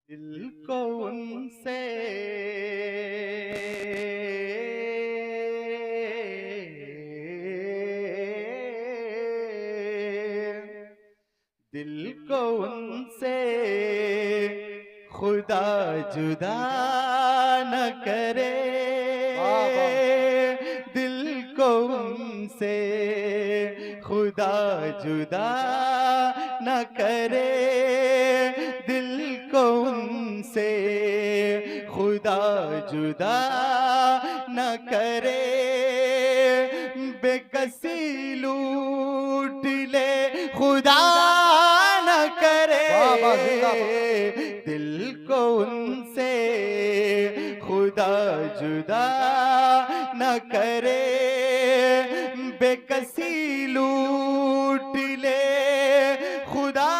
दिल को उनसे दिल को उनसे खुदा जुदा न करे। दिल को उनसे खुदा जुदा न करे। दिल को उनसे खुदा जुदा न करे। बेकसी लूट ले खुदा न करे। दिल को उनसे खुदा जुदा न करे। बेकसी लूट ले खुदा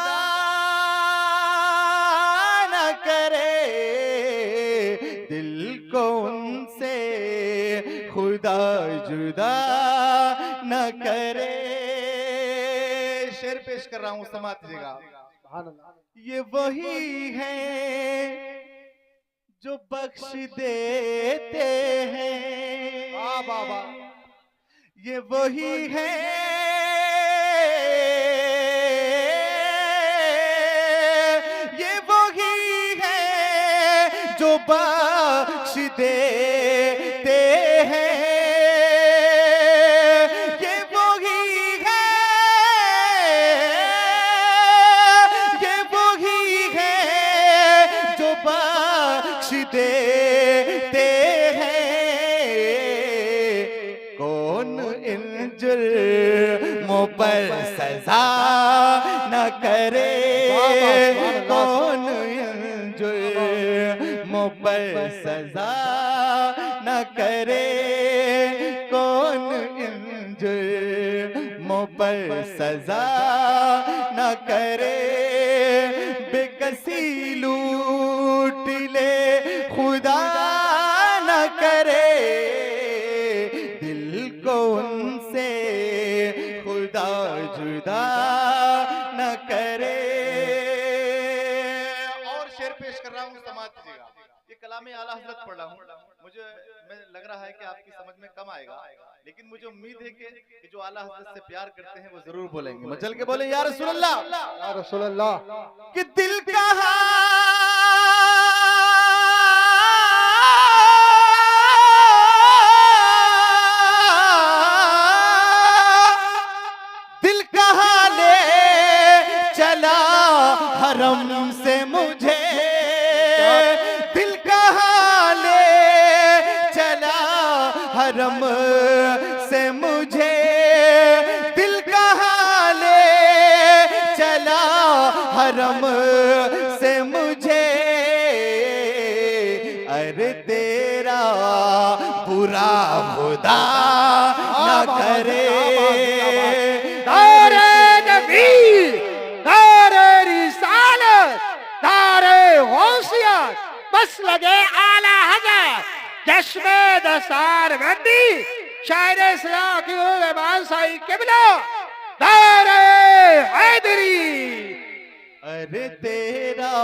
न करे। दिल को उनसे खुदा जुदा न करे। शेर पेश कर रहा हूं, समात दीजिएगा। ये वही है जो बख्श देते हैं। ये वही है ये वही है जो बख्श देते हैं। ये वही है ये वही है जो बख्श देते हैं। कौन इन जुर्मों पर सजा न करे। कौन इन जुर्मों पर सजा न करे। कौन इन जुर्मों पर सजा न करे। बेकसी लूट ले खुदा न करे। दिल को उनसे खुदा जुदा न करे। और शेर पेश कर रहा हूँ, समाज दीजिएगा। ये कलाम आला हज़रत पढ़ रहा हूँ। मुझे लग रहा है कि आपकी समझ में कम आएगा, लेकिन मुझे उम्मीद है कि जो आला हज़रत से प्यार करते हैं वो जरूर बोलेंगे। मचल के बोले या रसूल अल्लाह, या रसूल अल्लाह। कि दिल कहाँ हरम से मुझे। दिल कहाँ ले चला हरम से मुझे। दिल कहाँ ले चला हरम से मुझे। अरे तेरा बुरा खुदा न करे। बस लगे आला हज़रत चश्मे दसार बंदी शायर इस्लाम की बादशाही किबला दारे हैदरी। अरे तेरा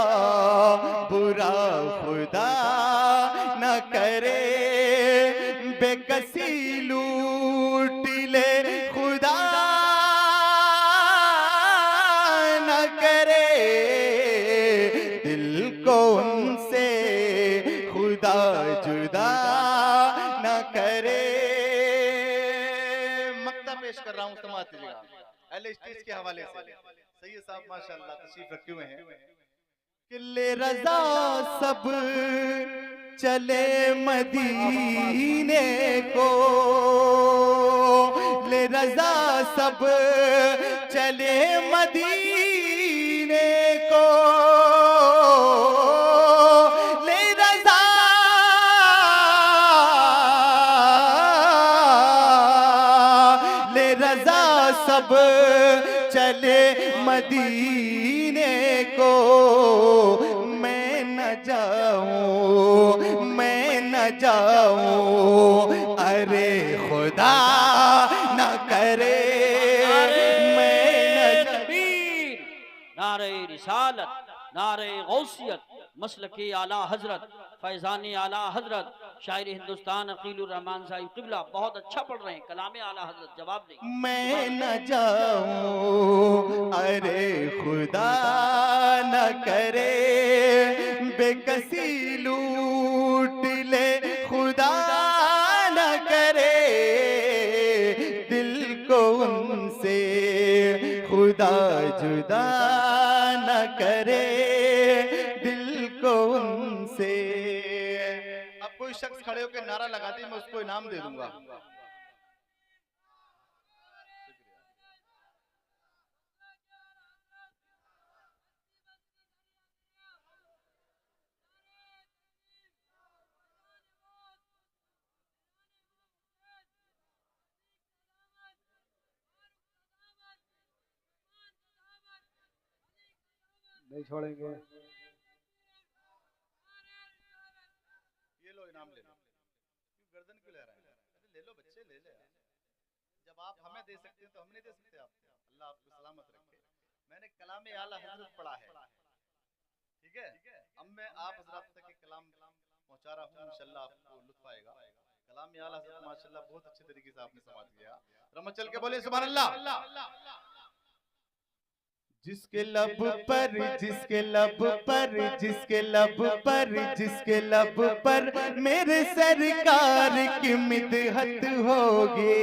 बुरा खुदा न करे। बेकसी लूट ले खुदा न करे। दिल को उनसे खुदा जुदा न करे। मक्ता पेश कर रहा हूँ, समात दीजिएगा। अहले स्टेज के हवाले से सैयद साहब माशाअल्लाह तशरीफ रखे हुए हैं। किले रजा सब चले मदीने को। ले रजा सब चले मदीने को। ले रजा ले रजा सब चले मदीने को। मैं न जाऊं मैं न जाऊं। अरे खुदा न करे। मैं न नारे रिसालत, नारे गौसियत, मसलकी आला हजरत फैजानी आला हजरत शायर हिंदुस्तान अकीलुर रहमान साहिब किबला बहुत अच्छा पढ़ रहे हैं, कलाम आला हजरत जवाब दें। मैं न जाऊं अरे खुदा न करे, बेकसी लूट ले खुदा न करे, दिल को उनसे खुदा जुदा न करे, दिल को उनसे। अब कोई शख्स खड़े होकर नारा लगा दे, मैं उसको इनाम दे दूंगा। नहीं छोड़ेंगे। ये लो इनाम ले लो। क्यों गर्दन क्यों ले रहे हैं? अरे ले लो बच्चे, ले ले। जब आप हमें दे सकते हैं तो हम नहीं दे सकते आपको। अल्लाह आपको सलामत रखे। मैंने कलाम आला हजरत पढ़ा है, ठीक है? अब मैं आप हजरात तक एक कलाम पहुंचा रहा हूँ, इंशाल्लाह आपको लुत्फ आएगा। कलाम आला हजरत माशाल्लाह बहुत अच्छे तरीके से आपने समाज किया। रमत चल के बोले सुभान अल्लाह। जिसके लब पर, जिसके लब पर, जिसके लब पर, जिसके लब पर मेरे सरकार की मिदहत होगी।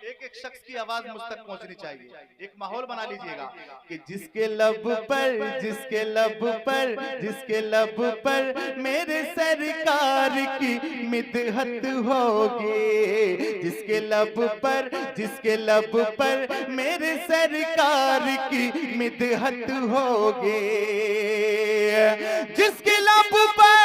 एक एक शख्स की आवाज मुझ तक पहुंचनी चाहिए। एक माहौल बना लीजिएगा कि जिसके लब पर, जिसके लब पर, जिसके लब पर मेरे सरकार की मिदहत होगी। जिसके लब पर, जिसके लब पर मेरे सरकार की मिदहत होगी। जिसके लब पर,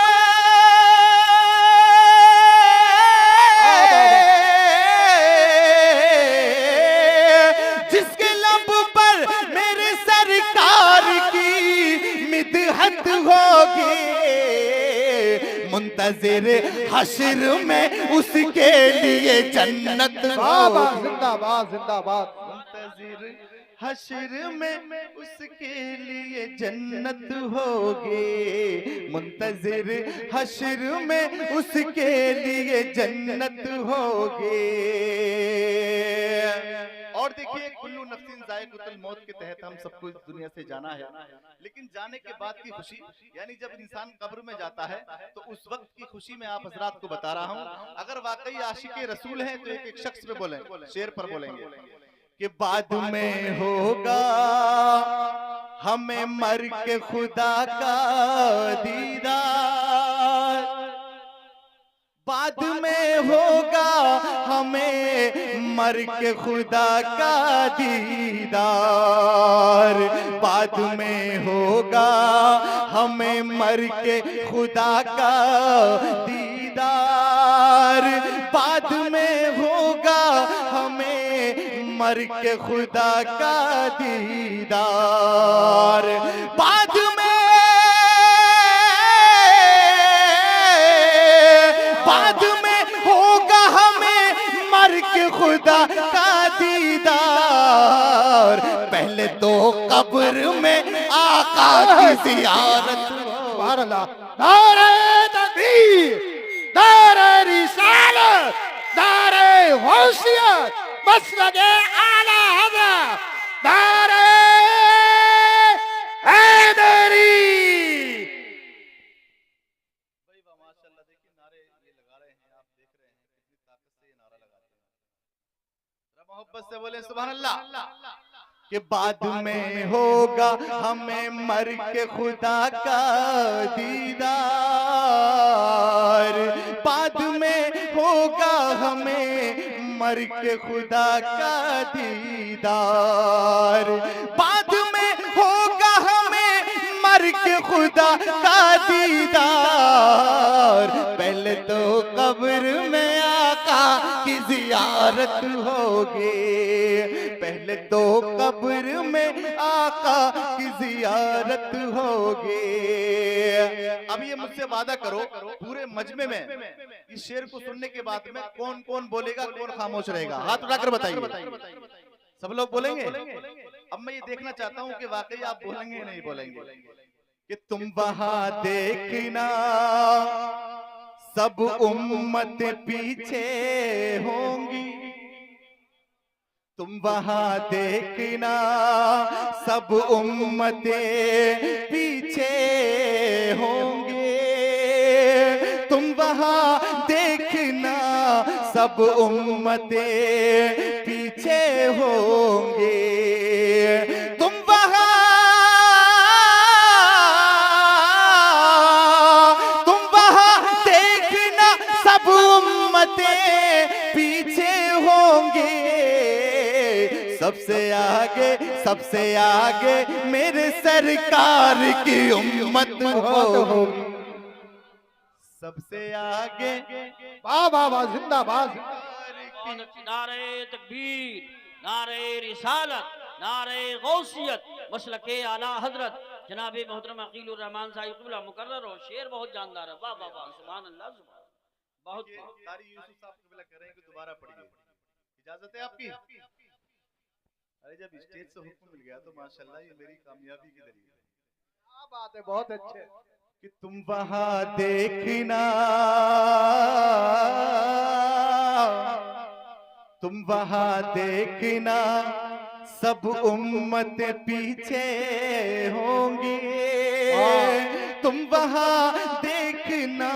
मुंतज़िर हश्र में उसके लिए जन्नत जिंदाबाद जिंदाबाद जिंदाबाद। मुंतज़िर हश्र में उसके लिए जन्नत होगी। मुंतज़िर हश्र में उसके लिए जन्नत होगी। और देखिए, कुल्लू नफ्सिन ज़ाइक़तुल मौत के तहत हम सबको इस दुनिया से जाना है, लेकिन जाने के बाद की खुशी, यानी जब इंसान कब्र में जाता है तो उस वक्त की खुशी में आप हजरात को बता रहा हूँ। अगर वाकई आशिक़े रसूल हैं तो एक एक शख्स पे बोलें, शेर पर बोलेंगे कि बाद में होगा हमें मर के खुदा का दीदार। बाद में होगा हमें मर के खुदा का दीदार। बाद में होगा हमें मर के खुदा का दीदार। बाद में होगा हमें मर के खुदा का दीदार। बाद में होगा हमें मर के खुदा का दीदार। पहले तो कब्र में आका की ज़ियारत। सुभान अल्लाह। नारे तकबीर, नारे रिसालत, नारे गौसियत, मसलके आला हज़रत, नारे हैदरी। माशाल्लाह, देखिए नारे ये लगा रहे हैं, आप देख रहे हैं कितनी ताकत से ये नारा लगाते हैं। जरा मोहब्बत से बोले सुभान अल्लाह। कि बाद में होगा हमें मर के खुदा का दीदार। बाद में होगा हमें मर के खुदा का दीदार। बाद में होगा हमें मर के खुदा का दीदार। पहले तो कब्र में आका की ज़ियारत होगी। पहले तो कब्र में आका की ज़ियारत होगी। अब ये मुझसे वादा करो, पूरे मजमे में इस शेर को सुनने के बाद में कौन कौन बोलेगा, कौन खामोश रहेगा? हाथ उठाकर बताइए। सब लोग बोलेंगे? अब मैं ये देखना चाहता हूँ कि वाकई आप बोलेंगे या नहीं बोलेंगे। कि तुम वहां देखना सब उम्मत पीछे होंगी, तुम वहां देखना सब उम्मतें पीछे होंगे, तुम वहां देखना सब उम्मतें पीछे होंगे, तुम वहां देखना सब उम्मतें पीछे होंगे, सबसे आगे मेरे सरकार की उम्मत होगी, सबसे आगे। वाह वाह वाह, जिंदाबाद। नारे तकबीर, नारे रिसालत, नारे गौसियत, मसलके आला हजरत जनाब मोहतरम अकीलुर रहमान साहिब क़िबला मुकर्रर हो। शेर बहुत जानदार है। वाह वाह वाह, सुभान अल्लाह, सुभान। बहुत कारी यूसुफ साहब क़िबला कह रहे हैं कि दोबारा पढ़िए, इजाजत है आपकी? अरे जब स्टेज से हुक्म मिल गया तो माशाल्लाह ये मेरी कामयाबी की दलील है। क्या बात है, बहुत अच्छे। कि तुम वहां देखना, तुम वहां देखना सब उम्मत पीछे होंगी, तुम वहां देखना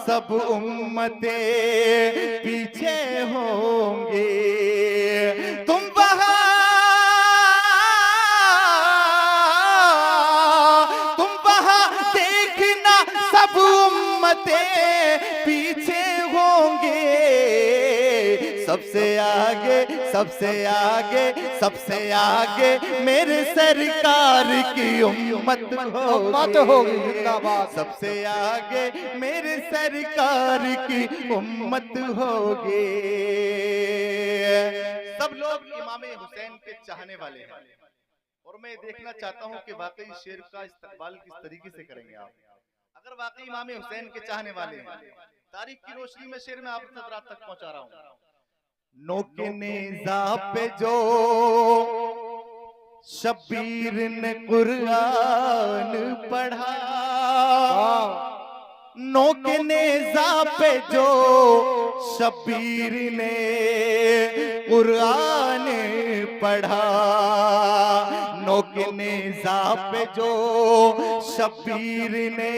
सब उम्मतें पीछे होंगे, तुम वहां देखना सब उम्मतें पीछे होंगे, सबसे आगे मेरे सरकार की उम्मत होगी, जिंदाबाद। सबसे आगे मेरे सरकार की उम्मत होगी। सब लोग इमाम हुसैन के चाहने वाले हैं और मैं देखना चाहता हूं कि वाकई शेर का इस्तेमाल किस तरीके से करेंगे आप। अगर वाकई इमाम हुसैन के चाहने वाले हैं, तारीख की रोशनी में शेर में आप हज़रात तक पहुंचा रहा हूं। नोके नेज़ा पे जो शब्बीर ने कुरान पढ़ा, नोके नेज़ा पे जो शब्बीर ने कुरान पढ़ा, नोके नेज़ा पे जो शब्बीर ने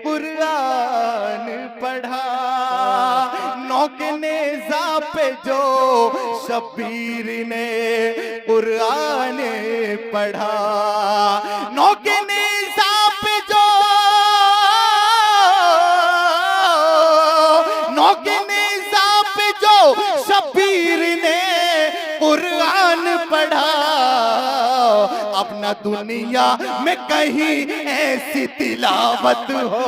कुरान पढ़ा, नोके नेज़ा पे जो शब्बीर ने कुरान पढ़ा, नोके नेज़ा पे जो शब्बीर ने कुरान पढ़ा, अपना दुनिया में कहीं ऐसी तिलावत हो।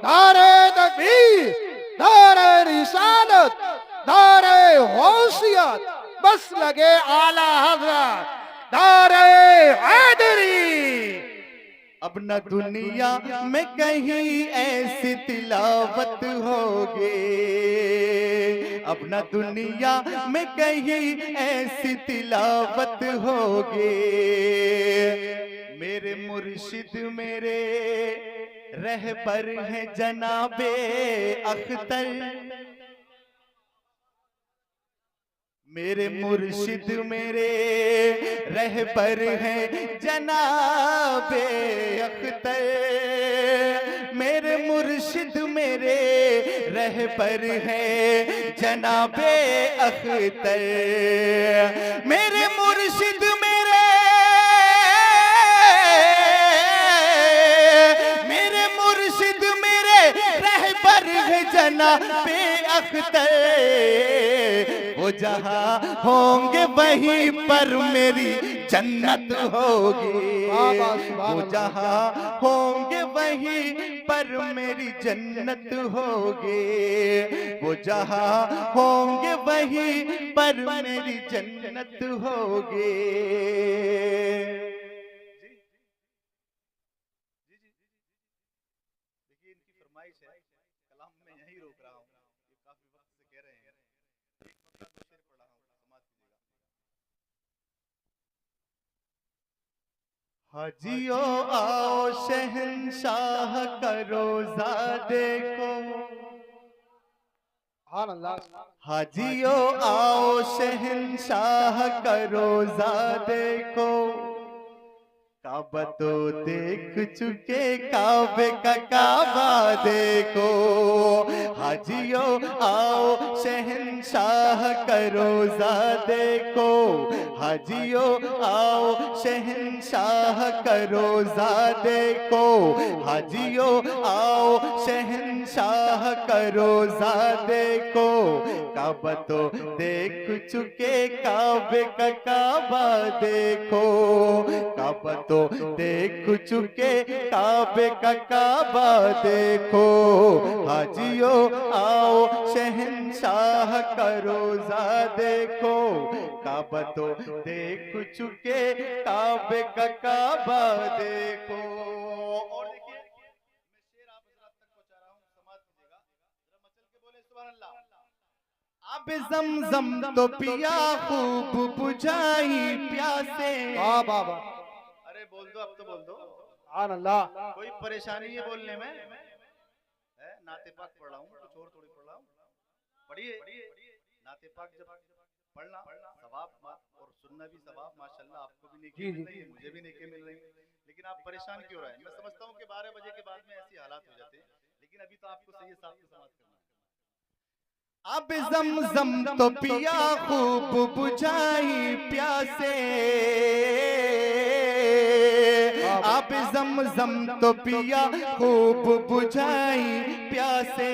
नारे तकबीर, नारे रिसालत, नारे गौसियत, बस लगे आला हज़रत, नारे हैदरी। अब न दुनिया में कहीं ऐसी तिलावत होगी, अब न दुनिया में कहीं ऐसी तिलावत होगी, मेरे मुर्शिद मेरे रहबर हैं जनाबे अख्तर, मेरे मुर्शिद मेरे रहबर हैं जनाबे अख्तर, मेरे मुर्शिद मेरे रहबर हैं जनाबे अख्तर, मेरे मुर्शिद मेरे मुर्शिद मेरे रहबर हैं जनाबे अख्तर, वो जहाँ होंगे वहीं पर मेरी जन्नत होगी, वो जहाँ होंगे वहीं पर मेरी जन्नत होगी, वो जहाँ होंगे वहीं पर मेरी जन्नत होगी। देखिए इनकी फरमाइश है, कलाम में यहीं रोक रहा हूँ, ये काफी वक्त से कह रहे हैं, एक मसला तो शेर पढ़ा हूँ, समाज कीजिएगा। हाजियो आओ शहंशाह का रोजा देखो, हाजियो आओ शहंशाह का रोजा देखो, काबा तो देख चुके काबे का काबा देखो। हाजियो आओ शहंशाह का रोजा देखो, हाजियो आओ शहंशाह का रोजा देखो, हाजियो आओ शहंशाह का रोजा देखो, काबा तो देख चुके काबे का काबा देखो, काबा तो देख चुके काबे का काबा देखो। हाजियो आओ शहंशाह का रोजा देखो, काबा तो देख चुके काबे का काबा देखो। और देखिए मैं शेर आप हजरात तक पहुंचा रहा हूं, समाज कीजिएगा जरा, मचल के बोले सुभान अल्लाह। अब जमजम तो पिया खूब बुझाई प्यासे। वाह बाबा, अरे बोल दो, अब तो बोल दो। सुभान अल्लाह। कोई परेशानी है बोलने में? है नाते पाक पढ़ रहा हूँ, कुछ और थोड़ी पढ़ रहा हूँ। पढ़िए नाते पाक, जब पढ़ना सवाब और सुनना भी सवाब, माशाल्लाह आपको भी नेकी मिल रही है, मुझे भी नेकी मिल रही है। लेकिन आप परेशान क्यों रहे हैं? मैं समझता हूँ कि 12 बजे के बाद में ऐसी हालात हो जाते हैं, लेकिन अभी तो आपको सही साफ से समाज करना है। अब जमजम तो पिया खूब बुझाई प्यासे, अब जमजम तो पिया खूब बुझाई प्यासे,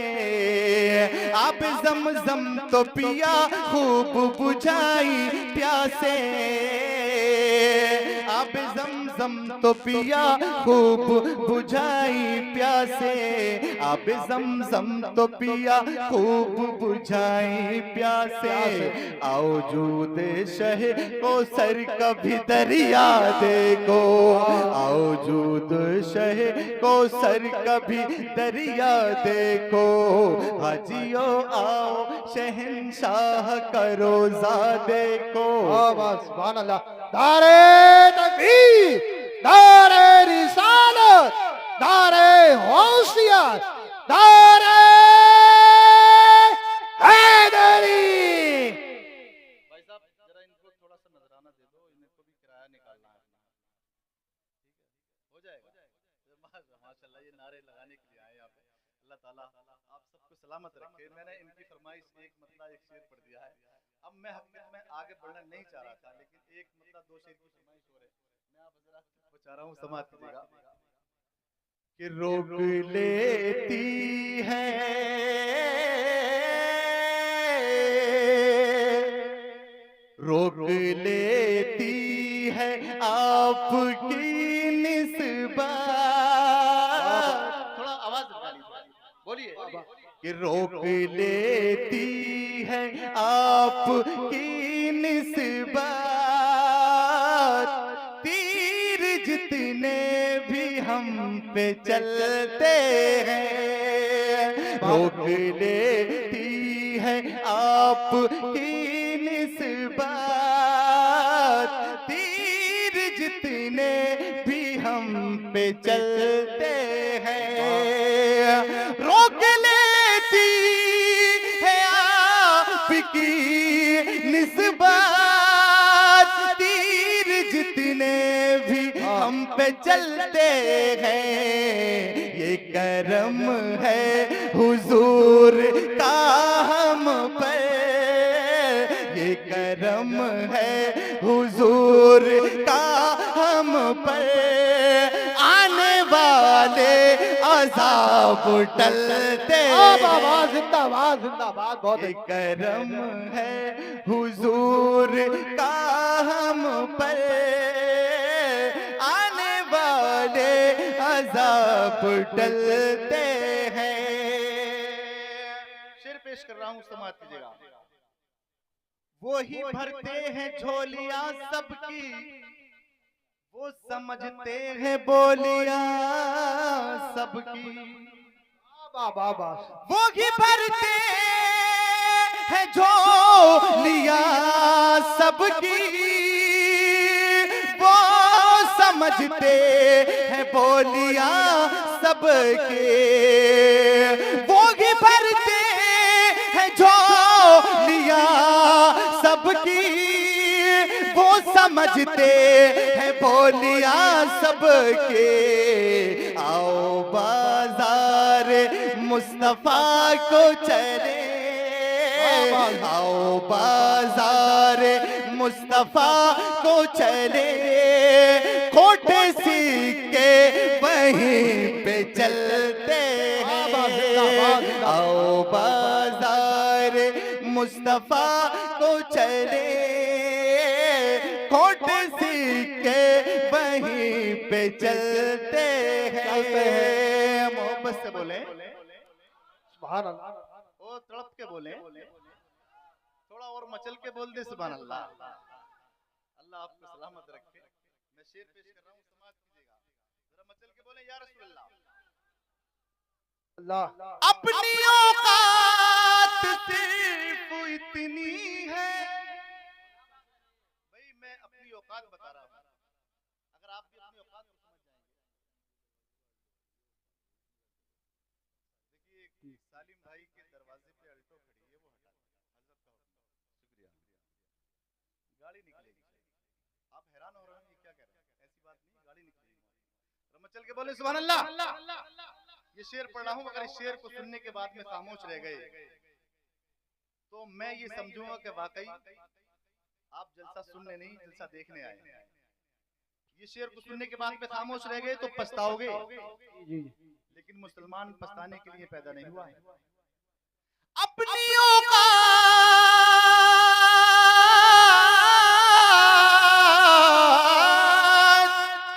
अब जमजम तो पिया खूब बुझाई प्यासे, अब जमजम तो पिया खूब बुझाई प्यासे, अब जमजम तो पिया खूब बुझाई प्यासे। आओ जूद शह को सर कभी दरिया देखो, आओ जूद शह को सर कभी दरिया देखो, हाजियो आओ शहंशाह का रोजा देखो। सुभान अल्लाह। नारे तकबीर, नारे रिसालत, नारे गौसियत, नारे हैदरी। भाई साहब जरा इनको थोड़ा सा नजराना दे दो, इनको भी किराया निकालना है, हो जाएगा। माशाल्लाह ये नारे लगाने के लिए आए यहाँ पे। अल्लाह ताला आप सबको सलामत रखे। मैंने इनकी फरमाइश एक मतलब एक शेर पढ़ दिया है। अब मैं हकीकत में आगे बढ़ना नहीं चाह रहा था, लेकिन एक मतलब 2 शेर की फरमाइश हो रही, मैं आप हजरात तक पहुंचा रहा हूँ, समाज कीजिएगा। कि रोक लेती है रोक लेती है आपकी निस्बत। थोड़ा आवाज बोलिए। कि रोक लेती है आपकी निस्बत, तीर जितने भी हम पे चलते हैं, रोक लेती है आपकी निस्बत, तीर जितने भी हम पे चलते हैं, रोक लेती है आपकी निस्बत, तीर जितने भी हम पे चलते हैं, ये करम है हुजूर का हम पर, ये करम है हुजूर का हम पर, आने वाले अज़ाब टलते। जिंदाबाद जिंदाबाद, बहुत ये करम है हुजूर का हम पर, आने वाले अज़ाब टलते हैं। शेर पेश कर रहा हूँ, समाज कीजिएगा। वो ही भरते हैं झोलियां सबकी, वो समझते हैं बोलियां सबकी, वो ही भरते हैं झोलियां सबकी, वो समझते हैं बोलियां सबके, वो ही भरते हैं झोलियां सबकी, वो समझते हैं बोलियां सबके। आओ बाजार मुस्तफा को चले, आओ बाजार मुस्तफा को चले, खोटे सिक्के वहीं पे चलते हैं। आओ बाजार मुस्तफा को चले, खोटे सिक्के वहीं पे चलते हैं। मोहब्बत से बोले, सुभान अल्लाह। ओ तड़प के बोले, थोड़ा और मचल के बोल दे सुभान अल्लाह। अल्लाह आपको सलामत रखे। मैं शेर पेश कर रहा हूँ, समाज कीजिएगा, जरा मचल के बोले या रसूल अल्लाह। अल्लाह अपनी औकात सिर्फ इतनी है, भाई मैं अपनी औकात बता रहा हूँ, अगर आप भी अपनी औकात को समझ जाएंगे। देखिए सालिम भाई के दरवाजे पे अल्टो खड़ी है, वो हटा दीजिए, हजरत का हुक्म। शुक्रिया। गाड़ी निकलेगी, आप हैरान हो रहे हैं ये क्या कह रहे हैं, ऐसी बात नहीं, गाड़ी निकलेगी। चल के बोले सुभान अल्लाह। ये शेर पढ़ रहा हूँ, अगर इस शेर को सुनने के बाद में खामोश रह गए तो मैं ये समझूंगा कि वाकई आप जलसा सुनने नहीं जलसा देखने आए हैं। ये शेर को सुनने के बाद में खामोश रह गए तो पछताओगे, लेकिन मुसलमान पछताने के लिए पैदा नहीं हुआ है। अपनी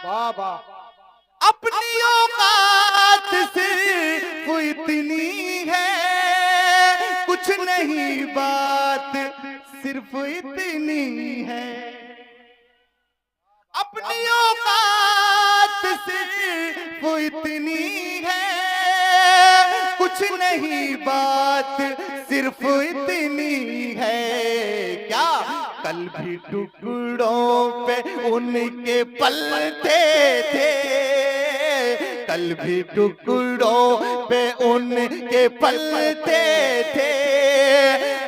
बाबा अपनी औकात सिर्फ इतनी है, कुछ नहीं बात सिर्फ इतनी है। अपनी औकात सिर्फ इतनी है, कुछ नहीं बात सिर्फ इतनी है। क्या कल भी टुकड़ों पे उनके पलते थे, कल भी टुकड़ों पे उनके पलते थे,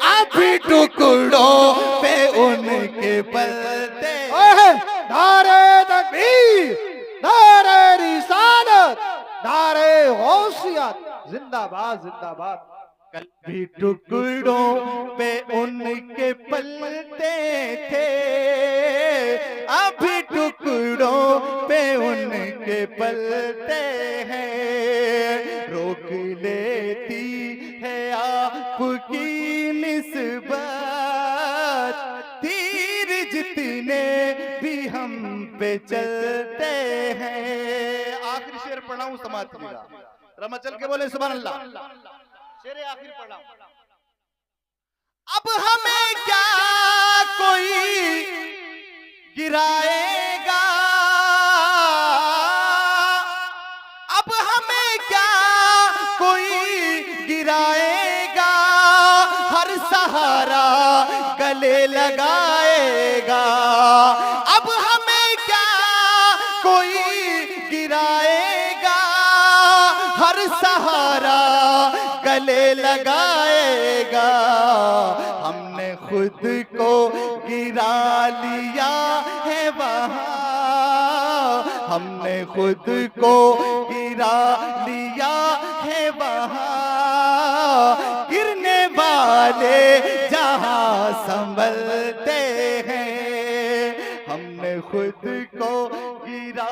अभी टुकड़ों पे उनके पलते। नारे तकबीर, नारे रिसालत, नारे गौसियत, जिंदाबाद जिंदाबाद। कल भी टुकड़ों पे उनके पलते थे, अभी टुकड़ों पे उनके पलते हैं। रोक लेती है आपकी निस्बत, तीर जितने भी हम पे चलते हैं। आखिरी शेर पढ़ा हूँ, समाप्त कीजिएगा, रमा चल के बोले सुभान अल्लाह। शेर आखिर पढ़ा, अब हमें क्या कोई गिराएगा, अब हमें क्या कोई गिराएगा, हर सहारा गले लगाएगा। अब हमें क्या कोई गिराएगा, हर सहारा गले लगाएगा। हमने खुद को गिरा लिया है वहाँ, हमने खुद को गिरा लिया है वहाँ, गिरने वाले जहाँ संभलते हैं। हमने खुद को गिरा